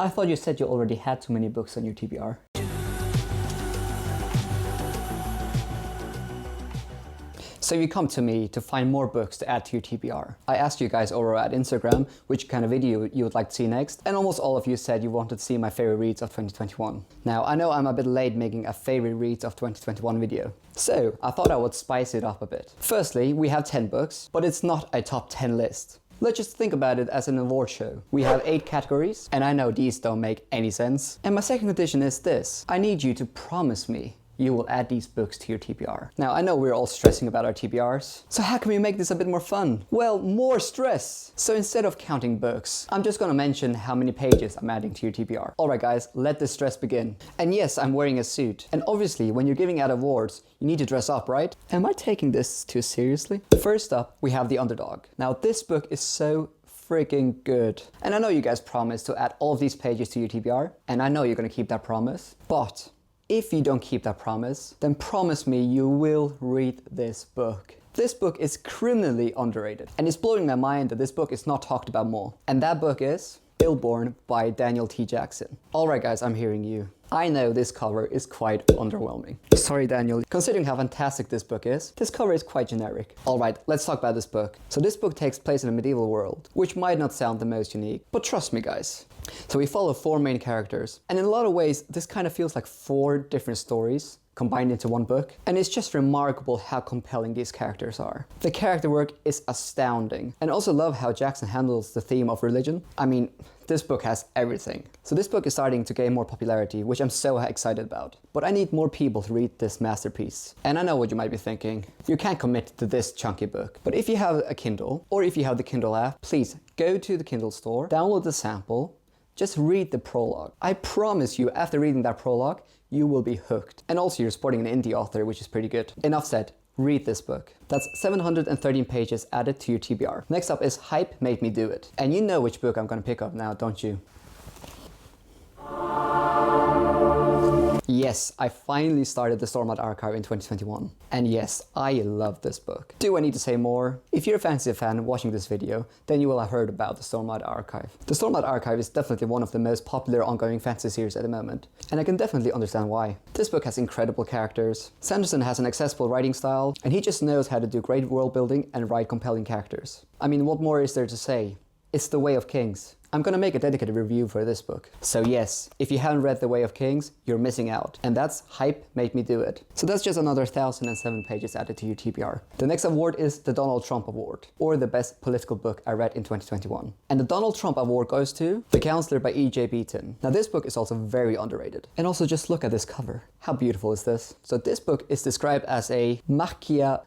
I thought you said you already had too many books on your TBR. So you come to me to find more books to add to your TBR. I asked you guys over at Instagram which kind of video you would like to see next, and almost all of you said you wanted to see my favorite reads of 2021. Now, I know I'm a bit late making a favorite reads of 2021 video, so I thought I would spice it up a bit. Firstly, we have 10 books, but it's not a top 10 list. Let's just think about it as an award show. We have 8 categories, and I know these don't make any sense. And my second condition is this: I need you to promise me you will add these books to your TBR. Now, I know we're all stressing about our TBRs, so how can we make this a bit more fun? Well, more stress! So instead of counting books, I'm just gonna mention how many pages I'm adding to your TBR. Alright guys, let the stress begin. And yes, I'm wearing a suit. And obviously, when you're giving out awards, you need to dress up, right? Am I taking this too seriously? First up, we have The Underdog. Now, this book is so freaking good. And I know you guys promised to add all of these pages to your TBR, and I know you're gonna keep that promise, but if you don't keep that promise, then promise me you will read this book. This book is criminally underrated, and it's blowing my mind that this book is not talked about more. And that book is Stillborn by Daniel T. Jackson. Alright guys, I'm hearing you. I know this cover is quite underwhelming. Sorry Daniel, considering how fantastic this book is, this cover is quite generic. Alright, let's talk about this book. So this book takes place in a medieval world, which might not sound the most unique, but trust me guys. So we follow 4 main characters, and in a lot of ways this kind of feels like 4 different stories combined into one book, and it's just remarkable how compelling these characters are. The character work is astounding, and I also love how Jackson handles the theme of religion. I mean, this book has everything. So this book is starting to gain more popularity, which I'm so excited about. But I need more people to read this masterpiece. And I know what you might be thinking. You can't commit to this chunky book. But if you have a Kindle, or if you have the Kindle app, please go to the Kindle store, download the sample, just read the prologue. I promise you, after reading that prologue, you will be hooked. And also you're supporting an indie author, which is pretty good. Enough said, read this book. That's 713 pages added to your TBR. Next up is Hype Made Me Do It. And you know which book I'm gonna pick up now, don't you? Yes, I finally started the Stormlight Archive in 2021. And yes, I love this book. Do I need to say more? If you're a fantasy fan watching this video, then you will have heard about the Stormlight Archive. The Stormlight Archive is definitely one of the most popular ongoing fantasy series at the moment, and I can definitely understand why. This book has incredible characters. Sanderson has an accessible writing style, and he just knows how to do great world building and write compelling characters. I mean, what more is there to say? It's The Way of Kings. I'm gonna make a dedicated review for this book. So yes, if you haven't read The Way of Kings, you're missing out. And that's Hype Made Me Do It. So that's just another 1007 pages added to your TBR. The next award is the Donald Trump Award, or the best political book I read in 2021. And the Donald Trump Award goes to The Counselor by E.J. Beaton. Now this book is also very underrated. And also just look at this cover. How beautiful is this? So this book is described as a Machiavellian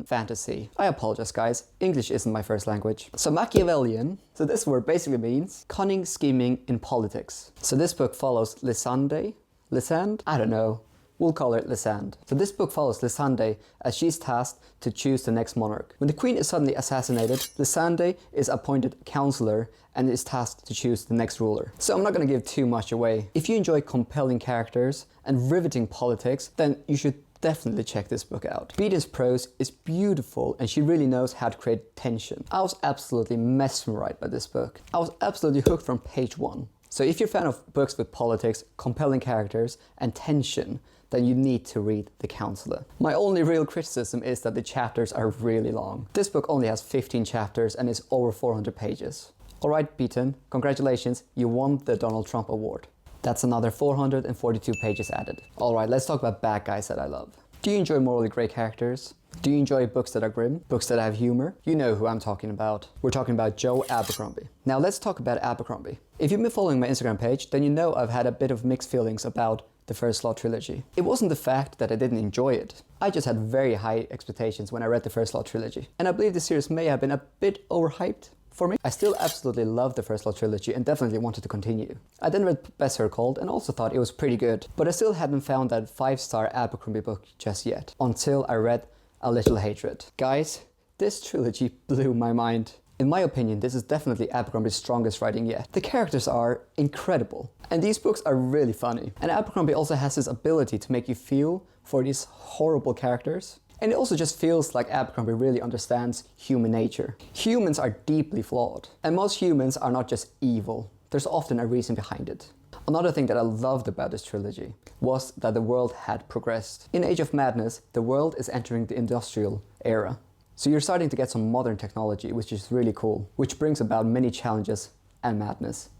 fantasy. I apologize guys, English isn't my first language. So Machiavellian, so this word basically means cunning scheming in politics. So this book follows Lysande? I don't know. We'll call her Lysande. So this book follows Lysande as she's tasked to choose the next monarch. When the queen is suddenly assassinated, Lysande is appointed counselor and is tasked to choose the next ruler. So I'm not gonna give too much away. If you enjoy compelling characters and riveting politics, then you should definitely check this book out. Beaton's prose is beautiful and she really knows how to create tension. I was absolutely mesmerized by this book. I was absolutely hooked from page 1. So if you're a fan of books with politics, compelling characters, and tension, then you need to read The Counselor. My only real criticism is that the chapters are really long. This book only has 15 chapters and is over 400 pages. Alright Beaton, congratulations, you won the Donald Trump Award. That's another 442 pages added. Alright, let's talk about bad guys that I love. Do you enjoy morally grey characters? Do you enjoy books that are grim? Books that have humor? You know who I'm talking about. We're talking about Joe Abercrombie. Now let's talk about Abercrombie. If you've been following my Instagram page, then you know I've had a bit of mixed feelings about the First Law trilogy. It wasn't the fact that I didn't enjoy it. I just had very high expectations when I read the First Law trilogy. And I believe the series may have been a bit overhyped for me. I still absolutely love the First Law trilogy and definitely wanted to continue. I then read Best Her Called and also thought it was pretty good, but I still hadn't found that 5-star Abercrombie book just yet, until I read A Little Hatred. Guys, this trilogy blew my mind. In my opinion, this is definitely Abercrombie's strongest writing yet. The characters are incredible, and these books are really funny. And Abercrombie also has this ability to make you feel for these horrible characters. And it also just feels like Abercrombie really understands human nature. Humans are deeply flawed, and most humans are not just evil. there's often a reason behind it. Another thing that I loved about this trilogy was that the world had progressed. In Age of Madness, the world is entering the industrial era. So you're starting to get some modern technology, which is really cool, which brings about many challenges and madness.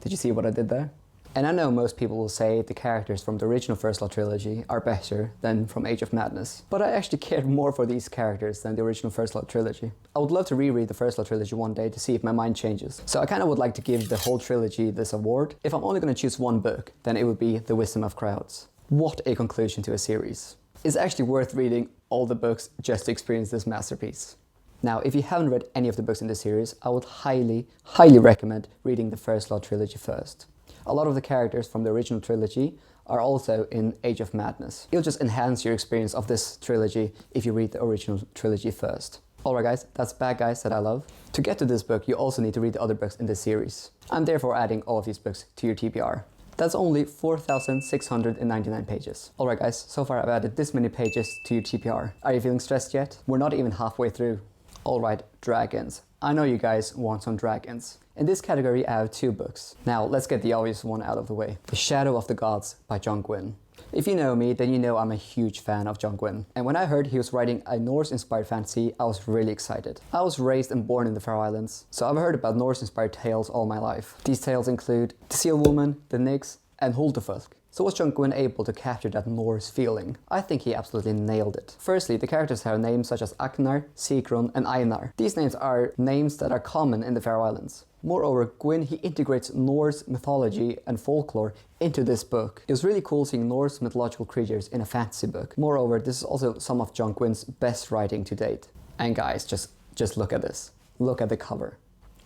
Did you see what I did there? And I know most people will say the characters from the original First Law trilogy are better than from Age of Madness. But I actually cared more for these characters than the original First Law trilogy. I would love to reread the First Law trilogy one day to see if my mind changes. So I kind of would like to give the whole trilogy this award. If I'm only going to choose one book, then it would be The Wisdom of Crowds. What a conclusion to a series. It's actually worth reading all the books just to experience this masterpiece. Now, if you haven't read any of the books in this series, I would highly recommend reading the First Law trilogy first. A lot of the characters from the original trilogy are also in Age of Madness. It'll just enhance your experience of this trilogy if you read the original trilogy first. Alright guys, that's Bad Guys That I Love. To get to this book, you also need to read the other books in this series. I'm therefore adding all of these books to your TBR. That's only 4,699 pages. Alright guys, so far I've added this many pages to your TBR. Are you feeling stressed yet? We're not even halfway through. Alright, dragons. I know you guys want some dragons. In this category I have 2 books. Now let's get the obvious one out of the way. The Shadow of the Gods by John Gwynne. If you know me, then you know I'm a huge fan of John Gwynne. And when I heard he was writing a Norse-inspired fantasy, I was really excited. I was raised and born in the Faroe Islands, so I've heard about Norse-inspired tales all my life. These tales include the Seal Woman, the Nix, and Huldufolk. So was John Gwynne able to capture that Norse feeling? I think he absolutely nailed it. Firstly, the characters have names such as Agnar, Sigrun, and Einar. These names are names that are common in the Faroe Islands. Moreover, Gwynne, he integrates Norse mythology and folklore into this book. It was really cool seeing Norse mythological creatures in a fantasy book. Moreover, this is also some of John Gwynne's best writing to date. And guys, just look at this. Look at the cover.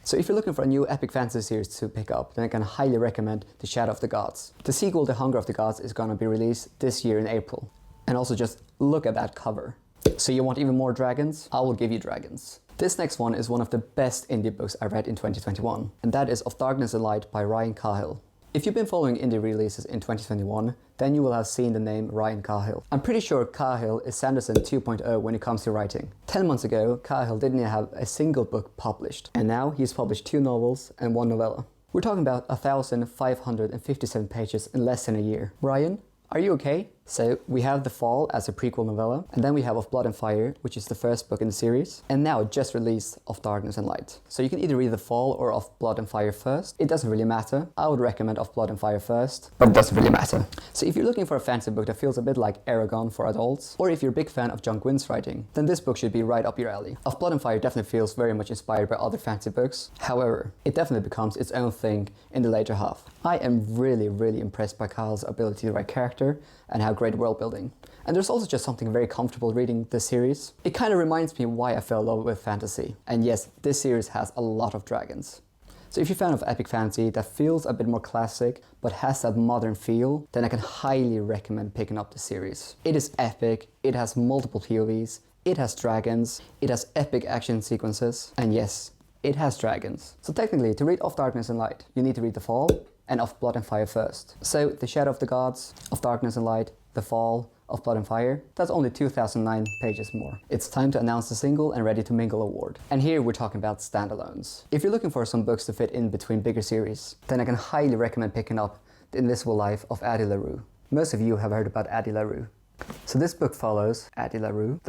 So if you're looking for a new epic fantasy series to pick up, then I can highly recommend The Shadow of the Gods. The sequel, The Hunger of the Gods, is gonna be released this year in April. And also just look at that cover. So you want even more dragons? I will give you dragons. This next one is one of the best indie books I read in 2021, and that is Of Darkness and Light by Ryan Cahill. If you've been following indie releases in 2021, then you will have seen the name Ryan Cahill. I'm pretty sure Cahill is Sanderson 2.0 when it comes to writing. 10 months ago, Cahill didn't have a single book published, and now he's published 2 novels and 1 novella. We're talking about 1,557 pages in less than a year. Ryan, are you okay? So we have The Fall as a prequel novella, and then we have Of Blood and Fire, which is the first book in the series, and now just released Of Darkness and Light. So you can either read The Fall or Of Blood and Fire first. It doesn't really matter. I would recommend Of Blood and Fire first, but it doesn't really matter. So if you're looking for a fantasy book that feels a bit like Aragon for adults, or if you're a big fan of John Gwynne's writing, then this book should be right up your alley. Of Blood and Fire definitely feels very much inspired by other fantasy books. However, it definitely becomes its own thing in the later half. I am really impressed by Kyle's ability to write character and have great world building. And there's also just something very comfortable reading this series. It kind of reminds me why I fell in love with fantasy. And yes, this series has a lot of dragons. So if you're a fan of epic fantasy that feels a bit more classic but has that modern feel, then I can highly recommend picking up the series. It is epic, it has multiple POVs, it has dragons, it has epic action sequences, and yes, it has dragons. So technically, to read Of Darkness and Light, you need to read The Fall and Of Blood and Fire first. So The Shadow of the Gods, Of Darkness and Light, The Fall, Of Blood and Fire, that's only 2,009 pages more. It's time to announce the Single and Ready to Mingle award. And here we're talking about standalones. If you're looking for some books to fit in between bigger series, then I can highly recommend picking up The Invisible Life of Addie LaRue. Most of you have heard about Addie LaRue. So this book follows Addie LaRue,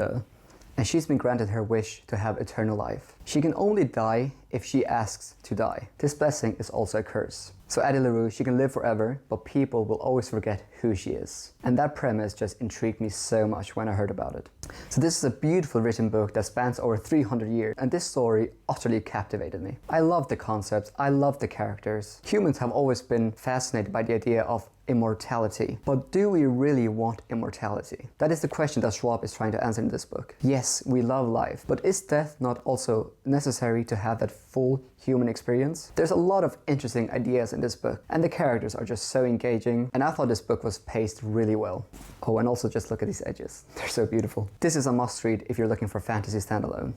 and she's been granted her wish to have eternal life. She can only die if she asks to die. This blessing is also a curse. So Addie LaRue, she can live forever, but people will always forget who she is. And that premise just intrigued me so much when I heard about it. So this is a beautiful written book that spans over 300 years, and this story utterly captivated me. I love the concepts, I love the characters. Humans have always been fascinated by the idea of immortality. But do we really want immortality? That is the question that Schwab is trying to answer in this book. Yes, we love life, but is death not also necessary to have that full human experience? There's a lot of interesting ideas in this book, and the characters are just so engaging, and I thought this book was paced really well. Oh, and also just look at these edges. They're so beautiful. This is a must read if you're looking for fantasy standalone.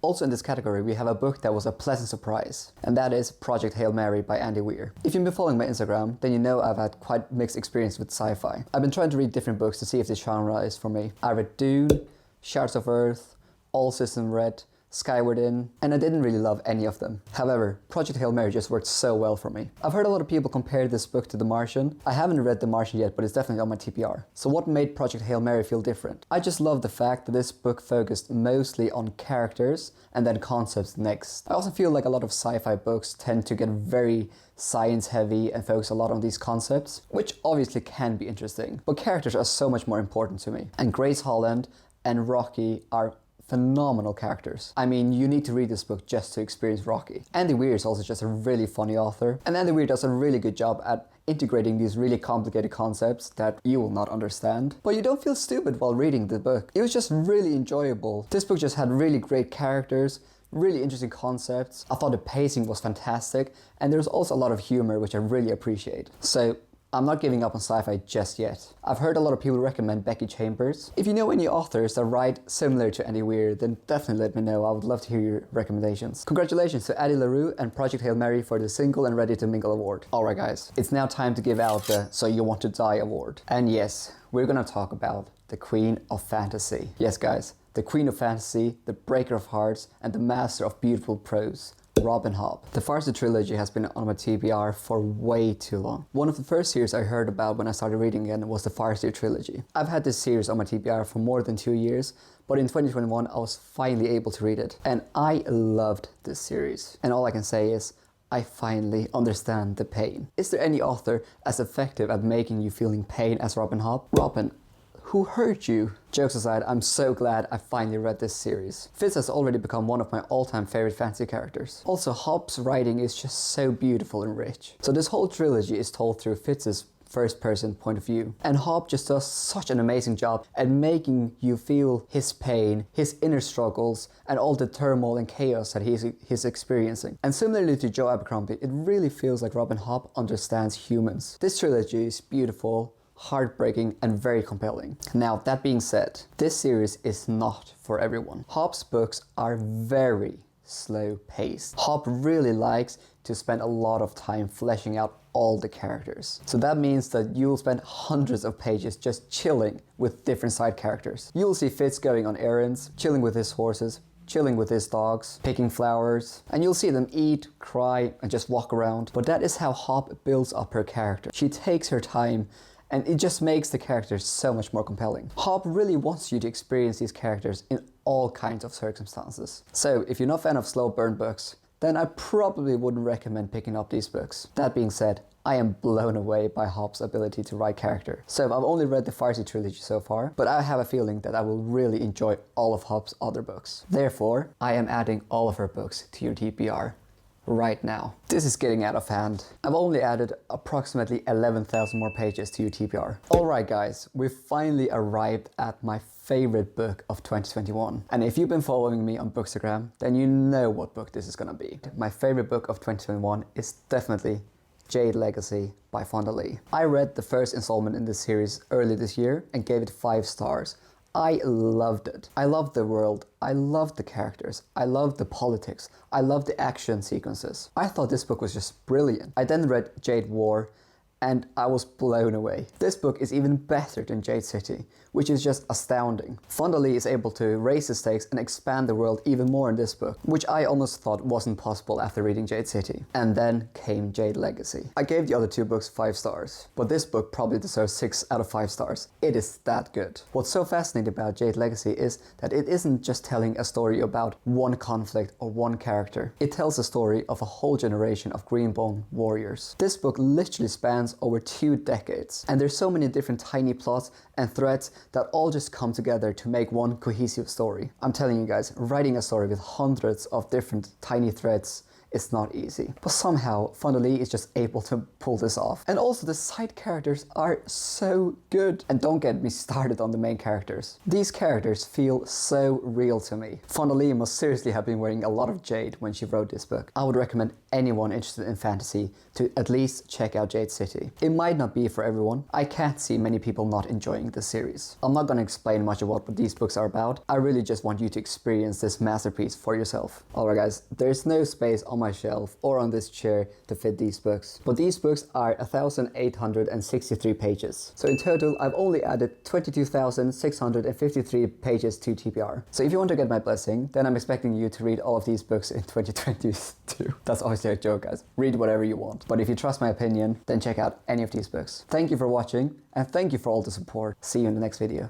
Also in this category, we have a book that was a pleasant surprise, and that is Project Hail Mary by Andy Weir. If you've been following my Instagram, then you know I've had quite mixed experience with sci-fi. I've been trying to read different books to see if this genre is for me. I read Dune, Shards of Earth, All Systems Red, Skyward Inn, and I didn't really love any of them. However, Project Hail Mary just worked so well for me. I've heard a lot of people compare this book to The Martian. I haven't read The Martian yet, but it's definitely on my TBR. So what made Project Hail Mary feel different? I just love the fact that this book focused mostly on characters and then concepts next. I also feel like a lot of sci-fi books tend to get very science heavy and focus a lot on these concepts, which obviously can be interesting, but characters are so much more important to me. And Grace Holland and Rocky are phenomenal characters. I mean, you need to read this book just to experience Rocky. Andy Weir is also just a really funny author, and Andy Weir does a really good job at integrating these really complicated concepts that you will not understand, but you don't feel stupid while reading the book. It was just really enjoyable. This book just had really great characters, really interesting concepts. I thought the pacing was fantastic, and there's also a lot of humor, which I really appreciate. So I'm not giving up on sci-fi just yet. I've heard a lot of people recommend Becky Chambers. If you know any authors that write similar to Andy Weir, then definitely let me know. I would love to hear your recommendations. Congratulations to Addie LaRue and Project Hail Mary for the Single and Ready to Mingle award. Alright guys, it's now time to give out the So You Want to Die award. And yes, we're gonna talk about the Queen of Fantasy. Yes guys, the Queen of Fantasy, the Breaker of Hearts, and the Master of Beautiful Prose. Robin Hobb. The Farsi trilogy has been on my TBR for way too long. One of the first series I heard about when I started reading again was the Farsi trilogy. I've had this series on my TBR for more than 2 years, but in 2021 I was finally able to read it. And I loved this series. And all I can say is, I finally understand the pain. Is there any author as effective at making you feeling pain as Robin Hobb? Robin, who hurt you? Jokes aside, I'm so glad I finally read this series. Fitz has already become one of my all-time favorite fantasy characters. Also, Hobb's writing is just so beautiful and rich. So this whole trilogy is told through Fitz's first-person point of view. And Hobb just does such an amazing job at making you feel his pain, his inner struggles, and all the turmoil and chaos that he's experiencing. And similarly to Joe Abercrombie, it really feels like Robin Hobb understands humans. This trilogy is beautiful, heartbreaking, and very compelling. Now, that being said, this series is not for everyone. Hobb's books are very slow paced. Hobb really likes to spend a lot of time fleshing out all the characters. So that means that you'll spend hundreds of pages just chilling with different side characters. You'll see Fitz going on errands, chilling with his horses, chilling with his dogs, picking flowers, and you'll see them eat, cry, and just walk around. But that is how Hobb builds up her character. She takes her time, and it just makes the characters so much more compelling. Hobb really wants you to experience these characters in all kinds of circumstances. So if you're not a fan of slow burn books, then I probably wouldn't recommend picking up these books. That being said, I am blown away by Hobb's ability to write character. So I've only read the Farsi trilogy so far, but I have a feeling that I will really enjoy all of Hobb's other books. Therefore, I am adding all of her books to your TBR right now. This is getting out of hand. I've only added approximately 11,000 more pages to your TBR. Alright guys, we've finally arrived at my favorite book of 2021. And if you've been following me on Bookstagram, then you know what book this is gonna be. My favorite book of 2021 is definitely Jade Legacy by Fonda Lee. I read the first installment in this series early this year and gave it 5 stars. I loved it. I loved the world. I loved the characters. I loved the politics. I loved the action sequences. I thought this book was just brilliant. I then read Jade War and I was blown away. This book is even better than Jade City, which is just astounding. Fonda Lee is able to raise the stakes and expand the world even more in this book, which I almost thought wasn't possible after reading Jade City. And then came Jade Legacy. I gave the other 2 books 5 stars, but this book probably deserves 6 out of 5 stars. It is that good. What's so fascinating about Jade Legacy is that it isn't just telling a story about one conflict or one character. It tells a story of a whole generation of Greenbone warriors. This book literally spans over 2 decades, and there's so many different tiny plots and threads that all just come together to make one cohesive story. I'm telling you guys, writing a story with hundreds of different tiny threads is not easy. But somehow, Fonda Lee is just able to pull this off. And also the side characters are so good. And don't get me started on the main characters. These characters feel so real to me. Fonda Lee must seriously have been wearing a lot of jade when she wrote this book. I would recommend anyone interested in fantasy to at least check out Jade City. It might not be for everyone. I can't see many people not enjoying the series. I'm not gonna explain much about what these books are about. I really just want you to experience this masterpiece for yourself. Alright guys, there's no space on my shelf or on this chair to fit these books. But these books are 1,863 pages. So in total, I've only added 22,653 pages to TBR. So if you want to get my blessing, then I'm expecting you to read all of these books in 2022. That's obviously a joke, guys. Read whatever you want. But if you trust my opinion, then check out any of these books. Thank you for watching, and thank you for all the support. See you in the next video.